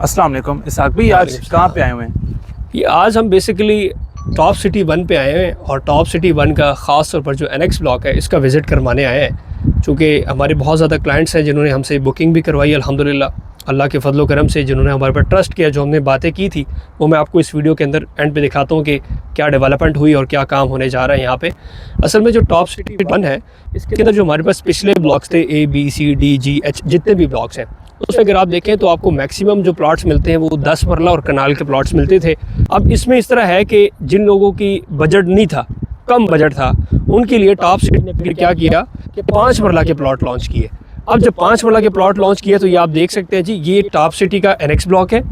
अस्सलाम वालेकुम इसाक भाई, आज कहाँ पे आए हुए हैं? ये आज हम बेसिकली टॉप सिटी 1 पे आए हैं और टॉप सिटी 1 का ख़ास तौर पर जो एनेक्स ब्लॉक है इसका विज़िट करवाने आए हैं। चूँकि हमारे बहुत ज़्यादा क्लाइंट्स हैं जिन्होंने हमसे बुकिंग भी करवाई अल्हम्दुलिल्लाह, अल्लाह के फजलो करम से, जिन्होंने हमारे पर ट्रस्ट किया। जो हमने बातें की थी वो मैं आपको इस वीडियो के अंदर एंड पे दिखाता हूँ कि क्या डेवलपमेंट हुई और क्या काम होने जा रहा है यहाँ पे। असल में जो टॉप सिटी 1 है इसके अंदर जो हमारे पास पिछले ब्लॉक्स थे ABCDGH जितने भी ब्लॉक्स हैं उसमें अगर आप देखें तो आपको मैक्सिमम जो प्लॉट्स मिलते हैं वो 10 मरला और कनाल के प्लॉट्स मिलते थे। अब इसमें इस तरह है कि जिन लोगों की बजट नहीं था, कम बजट था, उनके लिए टॉप सिटी ने फिर क्या किया कि 5 मरला के प्लॉट लॉन्च किए। अब जब 5 मरला के प्लॉट लॉन्च किए तो ये आप देख सकते हैं जी, ये टॉप सिटी का एनेक्स ब्लॉक है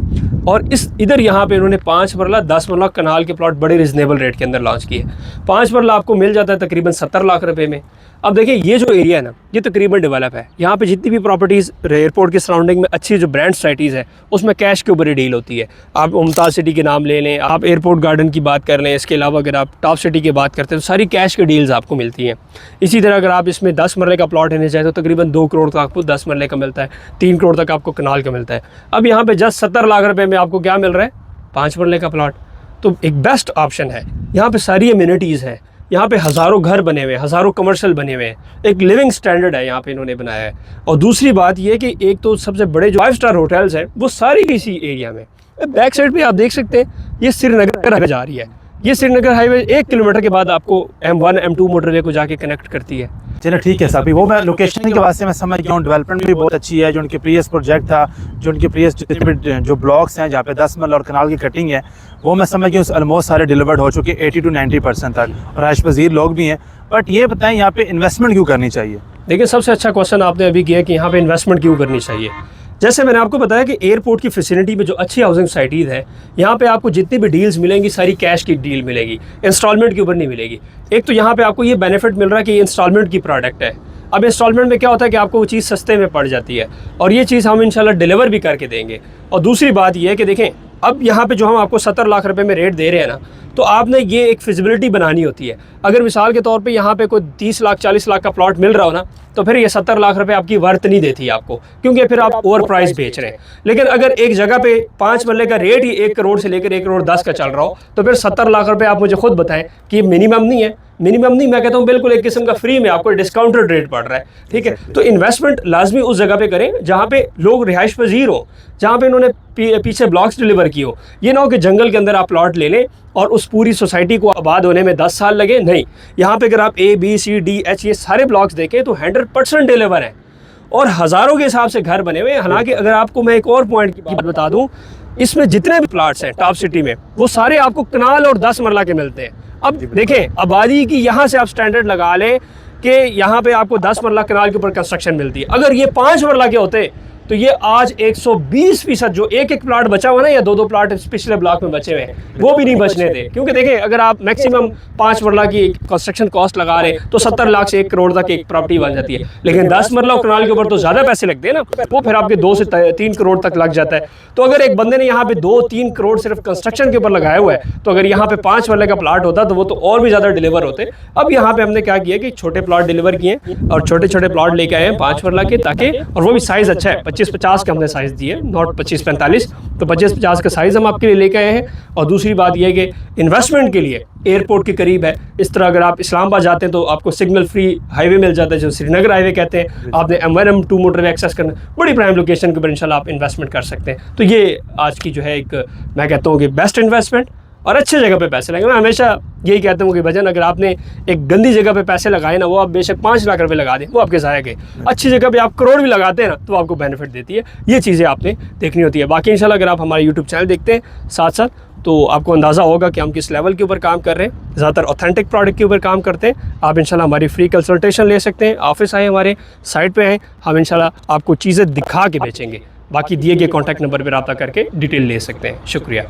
और इधर यहाँ पे इन्होंने 5 मरला 10 मरला कनाल के प्लॉट बड़े रिजनेबल रेट के अंदर लॉन्च किए। 5 मरला आपको मिल जाता है तकरीबन 70 लाख रुपए में। अब देखिए ये जो एरिया है ना, ये तकरीबन डेवलप है। यहाँ पे जितनी भी प्रॉपर्टीज़ एयरपोर्ट के सराउंडिंग में अच्छी जो ब्रांड सोसाइटीज़ है उसमें कैश के ऊपर ही डील होती है। आप मुमताज़ सिटी के नाम ले लें, आप एयरपोर्ट गार्डन की बात कर लें, इसके अलावा अगर आप टॉप सिटी की बात करते हैं तो सारी कैश की डील्स आपको मिलती हैं। इसी तरह अगर आप इसमें 10 मरले का प्लॉट लेने जाए तो तकरीबन 2 करोड़ तक आपको 10 मरले का मिलता है, 3 करोड़ तक आपको कनाल का मिलता है। अब यहाँ पे जस्ट 70 लाख रुपए में आपको क्या मिल रहा है? 5 मरले का प्लॉट। तो एक बेस्ट ऑप्शन है। यहाँ पे सारी एमिनिटीज़ हैं, यहाँ पे हज़ारों घर बने हुए हैं, हज़ारों कमर्शियल बने हुए हैं, एक लिविंग स्टैंडर्ड है यहाँ पे इन्होंने बनाया है। और दूसरी बात ये कि एक तो सबसे बड़े जो 5 स्टार होटल्स हैं वो सारी इसी एरिया में। बैक साइड पे आप देख सकते हैं ये श्रीनगर जा रही है। ये श्रीनगर हाईवे 1 किलोमीटर के बाद आपको M1 M2 मोटरवे को जाके कनेक्ट करती है। चलो ठीक है साहब, वो मैं लोकेशन के वास्ते मैं समझ गया हूँ। डेवलपमेंट भी बहुत अच्छी है। जो उनके प्रीवियस प्रोजेक्ट था, जो उनके प्रीवियस जो ब्लॉक्स हैं जहाँ पे 10 मरला और कनाल की कटिंग है, वो मैं समझ गया ऑलमोस्ट सारे डिलीवर्ड हो चुके 80 to 90% तक, और आश पजीर लोग भी हैं। बट ये बताएं यहाँ पे इन्वेस्टमेंट क्यों करनी चाहिए? देखिए सबसे अच्छा क्वेश्चन आपने अभी किया कि यहाँ पे इन्वेस्टमेंट क्यों करनी चाहिए। जैसे मैंने आपको बताया कि एयरपोर्ट की फैसिलिटी में जो अच्छी हाउसिंग सोसाइटीज़ है यहाँ पे आपको जितनी भी डील्स मिलेंगी सारी कैश की डील मिलेगी, इंस्टॉलमेंट के ऊपर नहीं मिलेगी। एक तो यहाँ पे आपको ये बेनिफिट मिल रहा है कि ये इंस्टॉलमेंट की प्रोडक्ट है। अब इंस्टॉलमेंट में क्या होता है कि आपको वो चीज़ सस्ते में पड़ जाती है और ये चीज़ हम इंशाल्लाह डिलीवर भी करके देंगे। और दूसरी बात ये है कि देखें अब यहाँ पे जो हम आपको 70 लाख रुपए में रेट दे रहे हैं ना, तो आपने ये एक फिजिबिलिटी बनानी होती है। अगर मिसाल के तौर पे यहाँ पे कोई 30 लाख 40 लाख का प्लॉट मिल रहा हो ना, तो फिर ये 70 लाख रुपए आपकी वर्थ नहीं देती आपको, क्योंकि फिर आप ओवर प्राइस बेच रहे हैं। लेकिन अगर एक जगह पे 5 मरले का रेट ही 1 करोड़ से लेकर 1 करोड़ 10 का चल रहा हो, तो फिर 70 लाख रुपए आप मुझे खुद बताएं कि मिनिमम नहीं है। मिनिमम नहीं, मैं कहता हूँ बिल्कुल एक किस्म का फ्री में आपको डिस्काउंटेड रेट पड़ रहा है। ठीक है, तो इन्वेस्टमेंट लाजमी उस जगह पे करें जहाँ पे लोग रिहाइश पजीर हो, जहाँ पे इन्होंने पीछे ब्लॉक्स डिलीवर किए हो। ये ना हो कि जंगल के अंदर आप प्लॉट ले लें और उस पूरी सोसाइटी को आबाद होने में 10 साल लगे। नहीं, यहाँ पे अगर आप ABCDH ये सारे ब्लॉक्स देखें तो 100% डिलीवर हैं और हज़ारों के हिसाब से घर बने हुए हैं। हालांकि अगर आपको मैं एक और पॉइंट की बात बता दूं, इसमें जितने भी प्लाट्स हैं टॉप सिटी में वो सारे आपको कनाल और 10 मरला के मिलते हैं। अब देखें आबादी की यहाँ से आप स्टैंडर्ड लगा लें कि यहाँ पे आपको 10 मरला कनाल के ऊपर कंस्ट्रक्शन मिलती है। अगर ये 5 मरला के होते तो ये आज 120% जो एक प्लाट बचा हुआ ना या 2 प्लाट पिछले ब्लॉक में बचे हुए हैं वो भी नहीं बचने थे। क्योंकि देखें अगर आप मैक्सिमम 5 मरला की कंस्ट्रक्शन कॉस्ट लगा रहे हैं तो 70 लाख से 1 करोड़ तक एक प्रॉपर्टी बन जाती है। लेकिन 10 मरला कनाल के ऊपर तो ज़्यादा पैसे लगते हैं ना, वो फिर आपके 2 से 3 करोड़ तक लग जाता है। तो अगर एक बंदे ने यहाँ पे 2-3 करोड़ सिर्फ कंस्ट्रक्शन के ऊपर लगाया हुआ है, तो अगर यहाँ पे 5 मरले का प्लाट होता तो वो तो और भी ज़्यादा डिलीवर होते। अब यहाँ पे हमने क्या किया कि छोटे प्लाट डिलीवर किए और छोटे छोटे प्लाट लेके आए हैं 5 मरला के, ताकि और वो भी साइज़ अच्छा है, 25-50 का हमने साइज़ दिए, नॉट 25-45। तो 25-50 का साइज़ हम आपके लिए लेके आए हैं। और दूसरी बात यह है कि इन्वेस्टमेंट के लिए एयरपोर्ट के करीब है। इस तरह अगर आप इस्लामाबाद जाते हैं तो आपको सिग्नल फ्री हाईवे मिल जाता है जो श्रीनगर हाईवे कहते हैं। आपने M1 M2 मोटरवे एक्सेस करना, बड़ी प्राइम लोकेशन के ऊपर इंशाल्लाह आप इन्वेस्टमेंट कर सकते हैं। तो ये आज की जो है एक मैं कहता हूँ कि बेस्ट इन्वेस्टमेंट और अच्छे जगह पे पैसे लगे। मैं हमेशा यही कहता हूँ कि भजन अगर आपने एक गंदी जगह पे पैसे लगाए ना, वो आप बेशक 5 लाख रुपए लगा दें वो आपके ज़ाया गए। अच्छी जगह पे आप करोड़ भी लगाते हैं ना तो आपको बेनिफिट देती है। ये चीज़ें आपने देखनी होती है। बाकी इंशाल्लाह अगर आप हमारे YouTube चैनल देखते हैं साथ साथ तो आपको अंदाज़ा होगा कि हम किस लेवल के ऊपर काम कर रहे हैं। ज़्यादातर ऑथेंटिक प्रोडक्ट के ऊपर काम करते हैं। आप इंशाल्लाह हमारी फ्री कंसल्टेशन ले सकते हैं। ऑफिस आए, हमारे साइट पे आएँ, हम इंशाल्लाह आपको चीज़ें दिखा के बेचेंगे। बाकी दिए गए कॉन्टैक्ट नंबर पर रब्ता करके डिटेल ले सकते हैं। शुक्रिया।